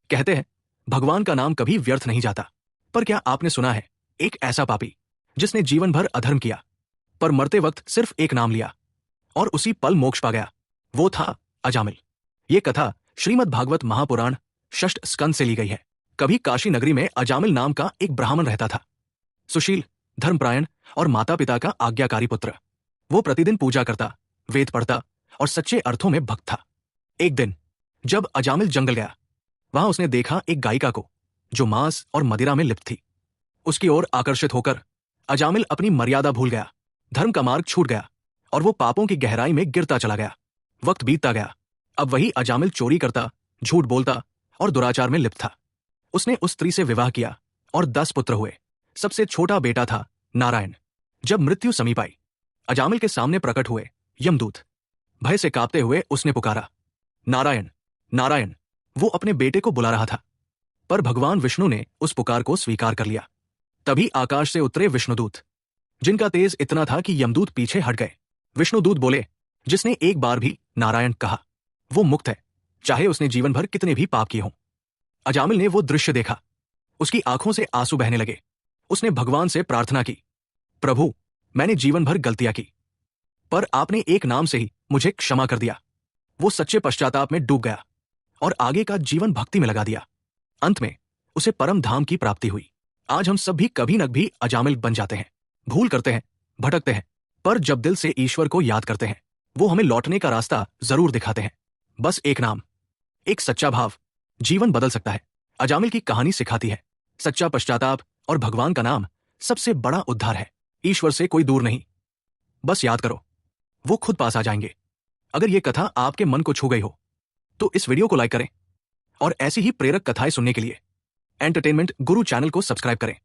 कहते हैं भगवान का नाम कभी व्यर्थ नहीं जाता। पर क्या आपने सुना है एक ऐसा पापी जिसने जीवन भर अधर्म किया, पर मरते वक्त सिर्फ एक नाम लिया और उसी पल मोक्ष पा गया? वो था अजामिल। ये कथा श्रीमद् भागवत महापुराण षष्ठ स्कंद से ली गई है। कभी काशी नगरी में अजामिल नाम का एक ब्राह्मण रहता था। सुशील, धर्मपरायण और माता पिता का आज्ञाकारी पुत्र। वो प्रतिदिन पूजा करता, वेद पढ़ता और सच्चे अर्थों में भक्त था। एक दिन जब अजामिल जंगल गया, वहां उसने देखा एक गायिका को जो मांस और मदिरा में लिप्त थी। उसकी ओर आकर्षित होकर अजामिल अपनी मर्यादा भूल गया, धर्म का मार्ग छूट गया और वो पापों की गहराई में गिरता चला गया। वक्त बीतता गया। अब वही अजामिल चोरी करता, झूठ बोलता और दुराचार में लिप्त था। उसने उस स्त्री से विवाह किया और 10 पुत्र हुए। सबसे छोटा बेटा था नारायण। जब मृत्यु समीप आई, अजामिल के सामने प्रकट हुए यमदूत। भय से कांपते हुए उसने पुकारा, नारायण नारायण। वो अपने बेटे को बुला रहा था, पर भगवान विष्णु ने उस पुकार को स्वीकार कर लिया। तभी आकाश से उतरे विष्णुदूत, जिनका तेज इतना था कि यमदूत पीछे हट गए। विष्णुदूत बोले, जिसने एक बार भी नारायण कहा वो मुक्त है, चाहे उसने जीवन भर कितने भी पाप किए हों। अजामिल ने वो दृश्य देखा। उसकी आंखों से आंसू बहने लगे। उसने भगवान से प्रार्थना की, प्रभु, मैंने जीवन भर गलतियां की, पर आपने एक नाम से ही मुझे क्षमा कर दिया। वो सच्चे पश्चाताप में डूब गया और आगे का जीवन भक्ति में लगा दिया। अंत में उसे परम धाम की प्राप्ति हुई। आज हम सब भी कभी न कभी अजामिल बन जाते हैं, भूल करते हैं, भटकते हैं, पर जब दिल से ईश्वर को याद करते हैं, वो हमें लौटने का रास्ता जरूर दिखाते हैं। बस एक नाम, एक सच्चा भाव जीवन बदल सकता है। अजामिल की कहानी सिखाती है, सच्चा पश्चाताप और भगवान का नाम सबसे बड़ा उद्धार है। ईश्वर से कोई दूर नहीं, बस याद करो, वो खुद पास आ जाएंगे। अगर ये कथा आपके मन को छू गई हो तो इस वीडियो को लाइक करें और ऐसी ही प्रेरक कथाएं सुनने के लिए एंटरटेनमेंट गुरु चैनल को सब्सक्राइब करें।